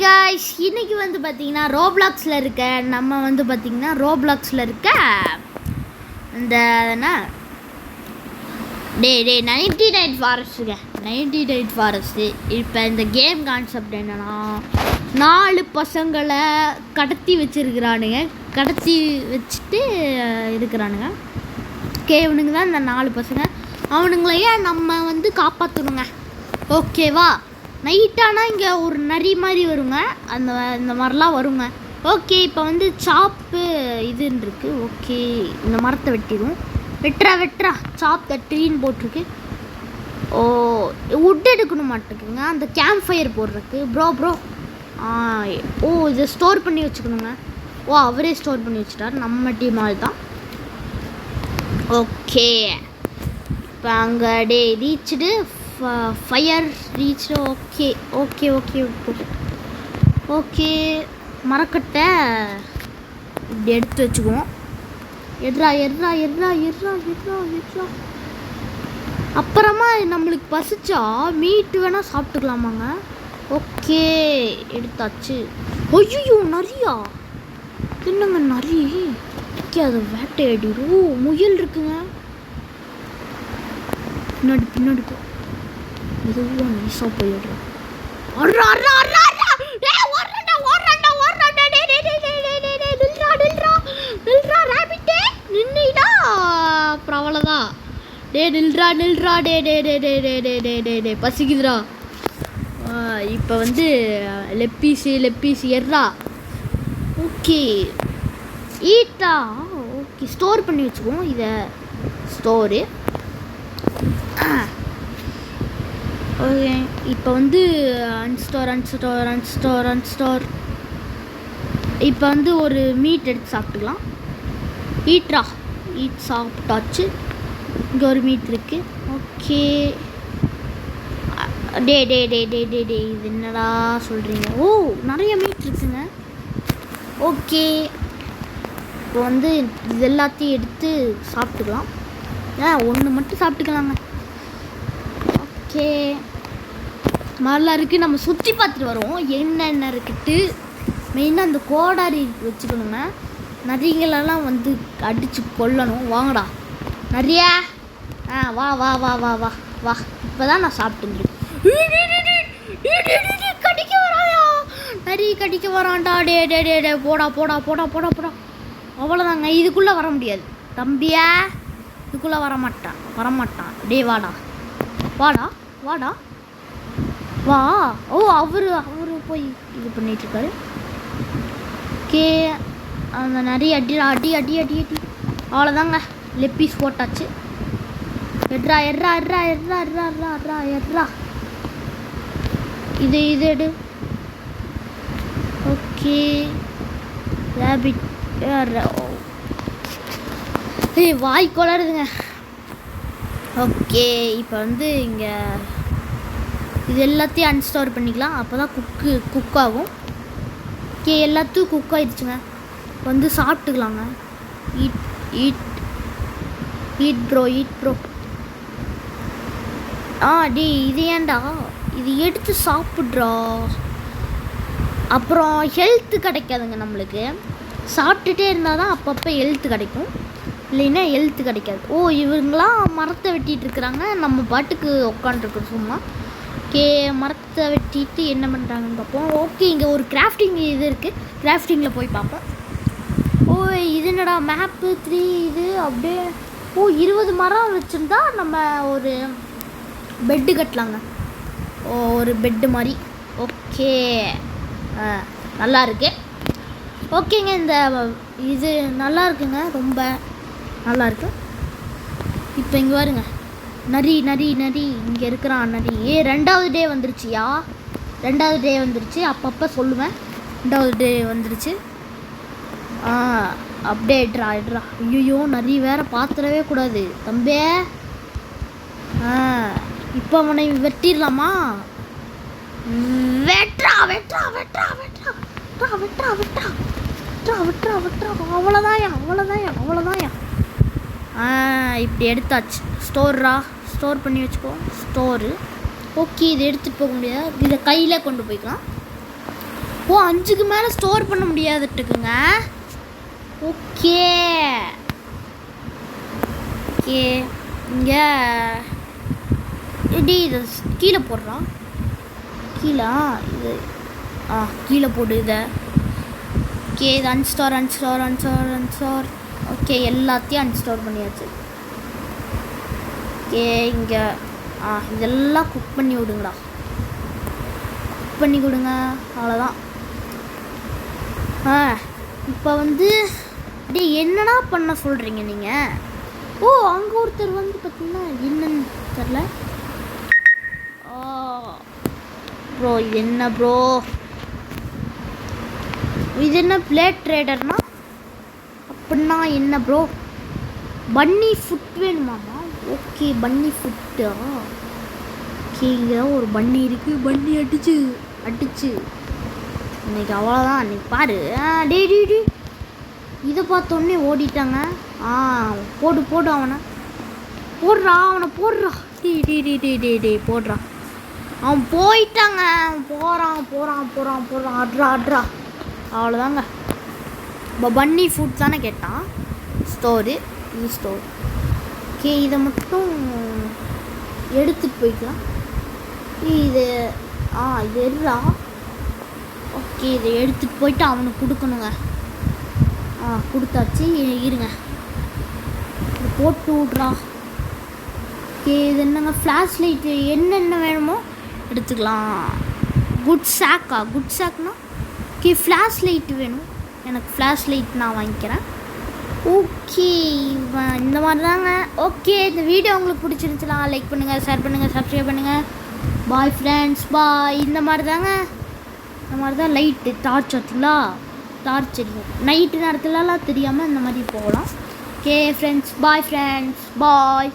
Guys, இன்னைக்கு வந்து பார்த்தீங்கன்னா ரோப்ளாக்ஸில் இருக்க இந்த என்ன 99 ஃபாரஸ்ட்டுங்க 99 ஃபாரஸ்ட்டு. இப்போ இந்த கேம் கான்செப்ட் என்னென்னா 4 பசங்களை கடத்தி வச்சுருக்கிறானுங்க, கடத்தி வச்சுட்டு இருக்கிறானுங்க. இவனுங்க தான் இந்த 4 பசங்க. அவனுங்களையே நம்ம வந்து காப்பாற்றணுங்க. ஓகேவா? நைட்டானால் இங்கே ஒரு நரி மாதிரி வருங்க, இந்த மாதிரிலாம் வருங்க. ஓகே, இப்போ வந்து சாப்பு இதுன்னு இருக்குது. ஓகே, இந்த மரத்தை வெட்டிடும். வெட்டுறா சாப் த ட்ரீன்னு போட்டிருக்கு. உட் எடுக்கணும் மாட்டேங்குங்க அந்த கேம்ப் ஃபயர் போடுறதுக்கு. ப்ரோ இதை ஸ்டோர் பண்ணி வச்சுக்கணுங்க. அவரே ஸ்டோர் பண்ணி வச்சுட்டார், நம்ம டீம் ஆள் தான். ஓகே, இப்போ அங்கே ரீச்சுடு ஃபயர் ரீச்சு. ஓகே மரக்கட்டை இப்படி எடுத்து வச்சுக்குவோம். எட்ரா அப்புறமா நம்மளுக்கு பசிச்சா மீட்டு வேணால் சாப்பிட்டுக்கலாமாங்க. ஓகே, எடுத்தாச்சு. ஐயோ, நரியா? என்னங்க நரி? ஓகே, அதை வேட்டையாடிடும். முயல் இருக்குங்க பின்னாடி மெதுவாக நைஸாக போயிடுறேன். நின்னுடா, அப்புறம் அவ்வளோதான். நில்றா பசிக்குதுடா. இப்போ வந்து லெப்பீஸு எர்றா. ஓகே, ஈட்டா. ஓகே, ஸ்டோர் பண்ணி வச்சுக்குவோம். இதை ஸ்டோரு. ஓகே, இப்போ வந்து அன்ஸ்டோர். இப்போ வந்து ஒரு மீட் எடுத்து சாப்பிட்டுக்கலாம். ஈட் சாப்பிட்டாச்சு. இங்கே ஒரு மீட் இருக்குது. ஓகே, டே இது என்னடா சொல்கிறீங்க? நிறைய மீட் இருக்குங்க. ஓகே, இப்போ வந்து இது எல்லாத்தையும் எடுத்து சாப்பிட்டுக்கலாம். ஒன்று மட்டும் சாப்பிட்டுக்கலாங்க. ஓகே, மாதிரிலாம் இருக்குது. நம்ம சுற்றி பார்த்துட்டு வரோம் என்னென்ன இருக்குட்டு. மெயினாக அந்த கோடாரி வச்சுக்கணுங்க. நரிகளெல்லாம் வந்து அடித்து கொல்லணும். வாங்கடா நிறையா. வா இப்போ தான் நான் சாப்பிட்டுருக்கேன். கடிக்க வராயா? நரி கடிக்க வரான்டா. டே போடா. அவ்வளோதாங்க, இதுக்குள்ளே வர முடியாது தம்பியா. இதுக்குள்ளே வரமாட்டான். டே வாடா வா. அவரு போய் இது பண்ணிகிட்ருக்காரு. ஓகே, அந்த நிறைய அடி. அவ்வளோதாங்க, லெப்பீஸ் போட்டாச்சு. எட்ரா. இது எடு. ஓகே, ரேபிட் வாய் கொளருதுங்க. ஓகே, இப்போ வந்து இங்கே இது எல்லாத்தையும் அன்ஸ்டோர் பண்ணிக்கலாம். அப்போ தான் குக் ஆகும். ஓகே, எல்லாத்தையும் குக் ஆகிடுச்சுங்க. வந்து சாப்பிட்டுக்கலாங்க. Eat bro. இது ஏன்டா? இது எடுத்து சாப்பிட்றா. அப்புறம் ஹெல்த்து கிடைக்காதுங்க நம்மளுக்கு. சாப்பிட்டுட்டே இருந்தால் தான் அப்பப்போ ஹெல்த்து கிடைக்கும், இல்லைன்னா ஹெல்த்து கிடைக்காது. இவங்களாம் மரத்தை வெட்டிகிட்டு இருக்கிறாங்க, நம்ம பாட்டுக்கு உட்காண்ட்ருக்கோம் சும்மா. ஓகே, மரத்தை வெட்டிட்டு என்ன பண்ணுறாங்கன்னு பார்ப்போம். ஓகே, இங்கே ஒரு கிராஃப்டிங் இது இருக்குது. கிராஃப்டிங்கில் போய் பார்ப்போம். இது என்னடா மேப்பு 3 இது அப்படியே. 20 மரம் வச்சுருந்தா நம்ம ஒரு பெட்டு கட்டலாங்க. ஒரு பெட்டு மாதிரி. ஓகே, நல்லா இருக்கு. ஓகேங்க, இந்த இது நல்லா இருக்குங்க, ரொம்ப நல்லா இருக்கு. இப்போ இங்கே பாருங்க, நரி இங்கே இருக்கிறான் நரி. 2வது டே வந்துருச்சியா? 2வது டே வந்துருச்சு. அப்பப்போ சொல்லுவேன் 2வது டே வந்துருச்சு. அப்படியே எட்ரா. ஐயோ, நரி வேற பார்த்துடவே கூடாது தம்பே. இப்போ அவனை வெட்டிடலாமா? வெட்றா. அவ்வளோதான்யா. இப்படி எடுத்தாச்சு. ஸ்டோர் பண்ணி வச்சுக்கோ. ஸ்டோரு. ஓகே, இது எடுத்துகிட்டு போக முடியாது, இதை கையில் கொண்டு போய்க்கலாம். ஓ 5க்கு மேலே ஸ்டோர் பண்ண முடியாதுட்டுக்குங்க. Okay okay. இங்கே எப்படி இதை கீழே போடுறான்? கீழே இது கீழே போடு இதை. ஓகே இது அன்ஸ்டார். ஓகே எல்லாத்தையும் அன்ஸ்டார் பண்ணியாச்சு. ஓகே இங்கே இதெல்லாம் குக் பண்ணி விடுங்கடா. குக் பண்ணி கொடுங்க, அவ்வளோதான். இப்போ வந்து அப்படியே என்னடா பண்ண சொல்கிறீங்க நீங்கள்? ஓ அங்கே ஒருத்தர் வந்து பார்த்தீங்கன்னா என்னன்னு தெரில. ப்ரோ இது என்ன ப்ரோ? இது என்ன பிளேட் ட்ரேடர்னா? அப்படின்னா என்ன ப்ரோ? பன்னி ஃபுட் வேணுமாமா? ஓகே பன்னி ஃபுட்டா? ஓகே இங்கே தான் ஒரு பன்னி இருக்குது. பன்னி அடிச்சு இன்னைக்கு அவ்வளோதான். அன்னைக்கு பாரு. டே இதை பார்த்தோன்னே ஓடிட்டாங்க. போடு அவனை போடுறா. டே போடுறான். அவன் போயிட்டாங்க. அவன் போகிறான். அட்ரா. அவ்வளோதாங்க. இப்போ பன்னி ஃபுட் தானே கேட்டான். இது ஸ்டோர். ஓகே இதை மட்டும் எடுத்துகிட்டு போய்க்கலாம். இது எதுடா? ஓகே இதை எடுத்துகிட்டு போயிட்டு அவனுக்கு கொடுக்கணுங்க. கொடுத்தாச்சு. இருங்க இது போட்டு விட்றா. ஓகே இது என்னங்க ஃப்ளாஷ் லைட்டு என்னென்ன வேணுமோ எடுத்துக்கலாம். குட் ஷாக்னா ஓகே ஃப்ளாஷ் லைட்டு வேணும் எனக்கு. ஃப்ளாஷ் லைட் நான் வாங்கிக்கிறேன். ஓகே இந்த மாதிரி தாங்க. ஓகே இந்த வீடியோ உங்களுக்கு பிடிச்சிருந்துச்சுன்னா லைக் பண்ணுங்கள், ஷேர் பண்ணுங்கள், சப்ஸ்கிரைப் பண்ணுங்கள். பாய் ஃப்ரெண்ட்ஸ், பாய். இந்த மாதிரி தான் லைட்டு டார்ச் வச்சுங்களா? டார்ச் எரியும் நைட்டு நேரத்துலலாம் தெரியாமல் இந்த மாதிரி போகலாம். ஓகே ஃப்ரெண்ட்ஸ், பாய் ஃப்ரெண்ட்ஸ், பாய்.